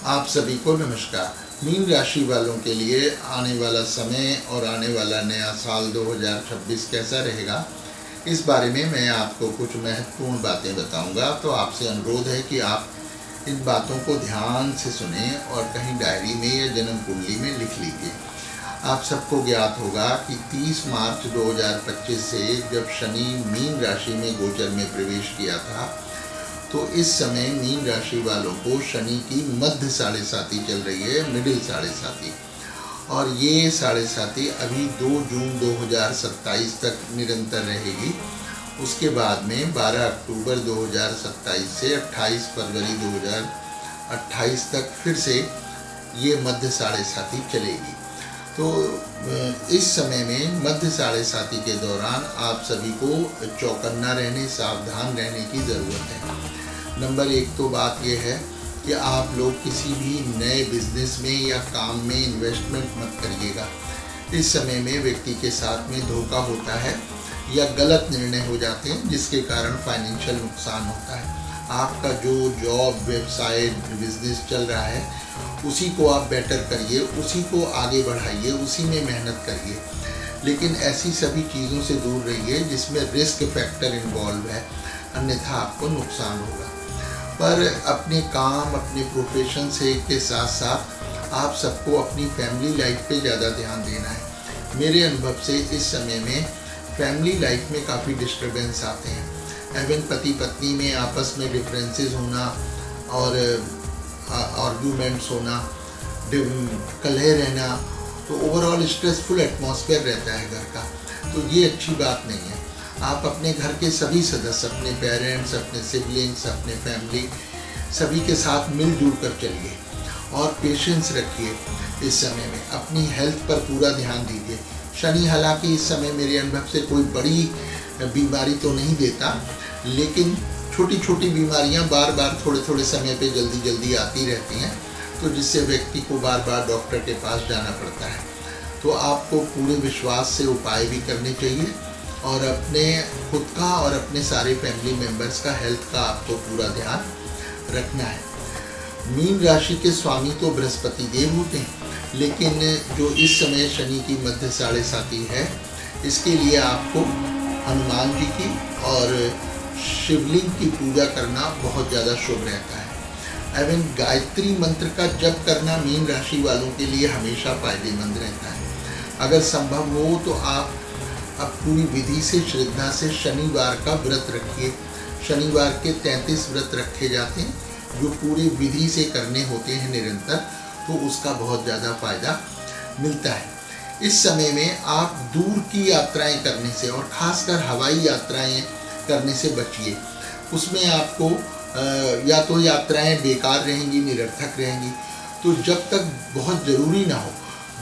आप सभी को नमस्कार। मीन राशि वालों के लिए आने वाला समय और आने वाला नया साल 2026 कैसा रहेगा, इस बारे में मैं आपको कुछ महत्वपूर्ण बातें बताऊंगा। तो आपसे अनुरोध है कि आप इन बातों को ध्यान से सुनें और कहीं डायरी में या जन्म कुंडली में लिख लीजिए। आप सबको ज्ञात होगा कि 30 मार्च 2025 से जब शनि मीन राशि में गोचर में प्रवेश किया था, तो इस समय मीन राशि वालों को शनि की मध्य साढ़े साती चल रही है, मिडिल साढ़े साती, और ये साढ़े साती अभी 2 जून 2027 तक निरंतर रहेगी। उसके बाद में 12 अक्टूबर 2027 से 28 फरवरी 2028 तक फिर से ये मध्य साढ़े साती चलेगी। तो इस समय में मध्य साढ़े साती के दौरान आप सभी को चौकन्ना रहने, सावधान रहने की ज़रूरत है। नंबर 1 तो बात यह है कि आप लोग किसी भी नए बिजनेस में या काम में इन्वेस्टमेंट मत करिएगा। इस समय में व्यक्ति के साथ में धोखा होता है या गलत निर्णय हो जाते हैं, जिसके कारण फाइनेंशियल नुकसान होता है। आपका जो जॉब, व्यवसाय, बिजनेस चल रहा है, उसी को आप बेटर करिए, उसी को आगे बढ़ाइए, उसी में मेहनत करिए, लेकिन ऐसी सभी चीज़ों से दूर रहिए जिसमें रिस्क फैक्टर इन्वॉल्व है, अन्यथा आपको नुकसान होगा। पर अपने काम, अपने प्रोफेशन से के साथ साथ आप सबको अपनी फैमिली लाइफ पे ज़्यादा ध्यान देना है। मेरे अनुभव से इस समय में फैमिली लाइफ में काफ़ी डिस्टर्बेंस आते हैं। इवन पति पत्नी में आपस में डिफरेंसेस होना और आर्ग्यूमेंट्स होना, कलह रहना, तो ओवरऑल स्ट्रेसफुल एटमॉस्फेयर रहता है घर का। तो ये अच्छी बात नहीं है। आप अपने घर के सभी सदस्य, अपने पेरेंट्स, अपने सिबलिंग्स, अपने फैमिली, सभी के साथ मिलजुल कर चलिए और पेशेंस रखिए। इस समय में अपनी हेल्थ पर पूरा ध्यान दीजिए। शनि हालांकि इस समय मेरे अनुभव से कोई बड़ी बीमारी तो नहीं देता, लेकिन छोटी छोटी बीमारियां बार बार थोड़े थोड़े समय पे जल्दी आती रहती हैं, तो जिससे व्यक्ति को बार बार डॉक्टर के पास जाना पड़ता है। तो आपको पूरे विश्वास से उपाय भी करने चाहिए और अपने खुद का और अपने सारे फैमिली मेम्बर्स का, हेल्थ का आपको पूरा ध्यान रखना है। मीन राशि के स्वामी तो बृहस्पति देव होते हैं, लेकिन जो इस समय शनि की मध्य साढ़े साती है, इसके लिए आपको हनुमान जी की और शिवलिंग की पूजा करना बहुत ज़्यादा शुभ रहता है। एवं गायत्री मंत्र का जप करना मीन राशि वालों के लिए हमेशा फायदेमंद रहता है। अगर संभव हो तो आप अब पूरी विधि से, श्रद्धा से शनिवार का व्रत रखिए। शनिवार के 33 व्रत रखे जाते हैं, जो पूरी विधि से करने होते हैं निरंतर, तो उसका बहुत ज़्यादा फायदा मिलता है। इस समय में आप दूर की यात्राएं करने से और ख़ासकर हवाई यात्राएं करने से बचिए। उसमें आपको या तो यात्राएं बेकार रहेंगी, निरर्थक रहेंगी। तो जब तक बहुत ज़रूरी ना हो,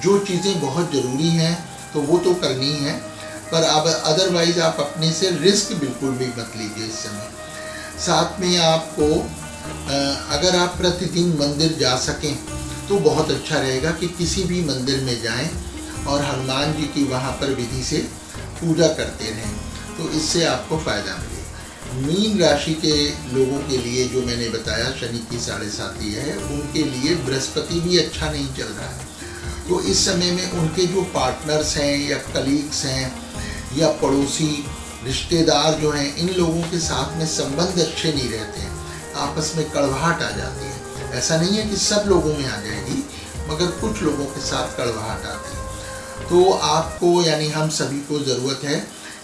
जो चीज़ें बहुत ज़रूरी हैं तो वो तो करनी है, पर अब अदरवाइज़ आप अपने से रिस्क बिल्कुल भी मत लीजिए इस समय। साथ में आपको अगर आप प्रतिदिन मंदिर जा सकें तो बहुत अच्छा रहेगा कि किसी भी मंदिर में जाएं और हनुमान जी की वहाँ पर विधि से पूजा करते रहें, तो इससे आपको फ़ायदा मिलेगा। मीन राशि के लोगों के लिए जो मैंने बताया शनि की साढ़े साती है, उनके लिए बृहस्पति भी अच्छा नहीं चल रहा है। तो इस समय में उनके जो पार्टनर्स हैं या कलीग्स हैं या पड़ोसी रिश्तेदार जो हैं, इन लोगों के साथ में संबंध अच्छे नहीं रहते हैं, आपस में कड़वाहट आ जाती है। ऐसा नहीं है कि सब लोगों में आ जाएगी, मगर कुछ लोगों के साथ कड़वाहट आती है। तो आपको, यानी हम सभी को ज़रूरत है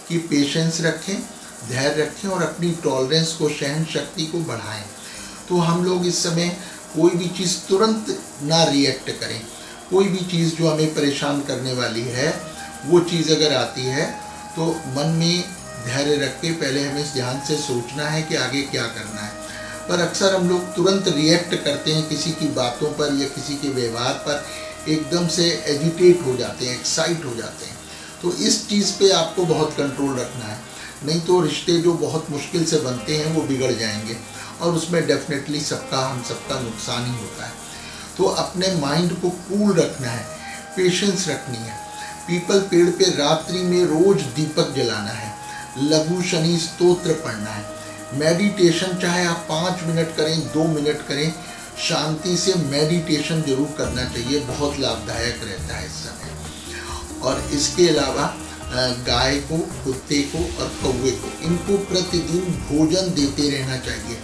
कि पेशेंस रखें, धैर्य रखें और अपनी टॉलरेंस को, सहन शक्ति को बढ़ाएं। तो हम लोग इस समय कोई भी चीज़ तुरंत ना रिएक्ट करें। कोई भी चीज़ जो हमें परेशान करने वाली है, वो चीज़ अगर आती है तो मन में धैर्य रख के पहले हमें ध्यान से सोचना है कि आगे क्या करना है। पर अक्सर हम लोग तुरंत रिएक्ट करते हैं किसी की बातों पर या किसी के व्यवहार पर, एकदम से एजिटेट हो जाते हैं, एक्साइट हो जाते हैं। तो इस चीज़ पे आपको बहुत कंट्रोल रखना है, नहीं तो रिश्ते जो बहुत मुश्किल से बनते हैं वो बिगड़ जाएंगे और उसमें डेफिनेटली हम सबका नुकसान ही होता है। तो अपने माइंड को कूल रखना है, पेशेंस रखनी है। पीपल पेड़ पे रात्रि में रोज दीपक जलाना है, लघु शनि स्तोत्र पढ़ना है, मेडिटेशन चाहे आप 5 मिनट करें, 2 मिनट करें, शांति से मेडिटेशन जरूर करना चाहिए, बहुत लाभदायक रहता है इस समय। और इसके अलावा गाय को, कुत्ते को और कौवे को, इनको प्रतिदिन भोजन देते रहना चाहिए।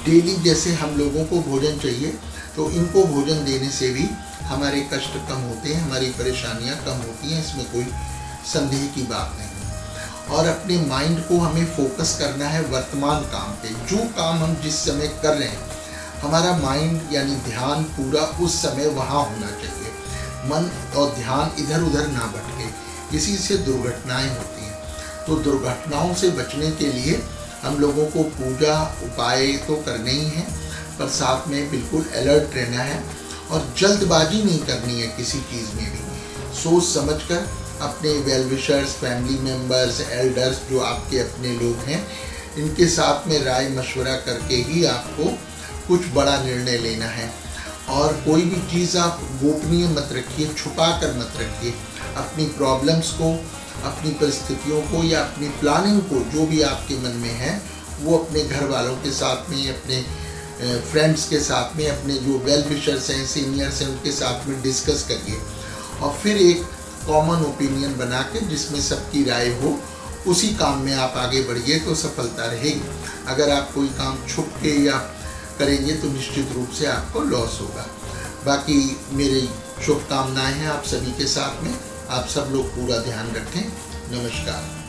डेली जैसे हम लोगों को भोजन चाहिए, तो इनको भोजन देने से भी हमारे कष्ट कम होते हैं, हमारी परेशानियां कम होती हैं, इसमें कोई संदेह की बात नहीं। और अपने माइंड को हमें फोकस करना है वर्तमान काम पे। जो काम हम जिस समय कर रहे हैं, हमारा माइंड यानी ध्यान पूरा उस समय वहाँ होना चाहिए। मन और ध्यान इधर उधर ना भटके, इसी से दुर्घटनाएं होती हैं। तो दुर्घटनाओं से बचने के लिए हम लोगों को पूजा उपाय तो करने ही हैं, पर साथ में बिल्कुल अलर्ट रहना है और जल्दबाजी नहीं करनी है किसी चीज़ में भी। सोच समझकर अपने well wishers, family members, elders जो आपके अपने लोग हैं, इनके साथ में राय मशवरा करके ही आपको कुछ बड़ा निर्णय लेना है। और कोई भी चीज़ आप गोपनीय मत रखिए, छुपा कर मत रखिए। अपनी प्रॉब्लम्स को, अपनी परिस्थितियों को या अपनी प्लानिंग को, जो भी आपके मन में है, वो अपने घर वालों के साथ में, अपने फ्रेंड्स के साथ में, अपने जो वेल विशर्स हैं, सीनियर्स हैं, उनके साथ में डिस्कस करिए और फिर एक कॉमन ओपिनियन बना के जिसमें सबकी राय हो, उसी काम में आप आगे बढ़िए तो सफलता रहेगी। अगर आप कोई काम छुप के या करेंगे तो निश्चित रूप से आपको लॉस होगा। बाकी मेरी शुभकामनाएं हैं आप सभी के साथ में। आप सब लोग पूरा ध्यान रखें। नमस्कार।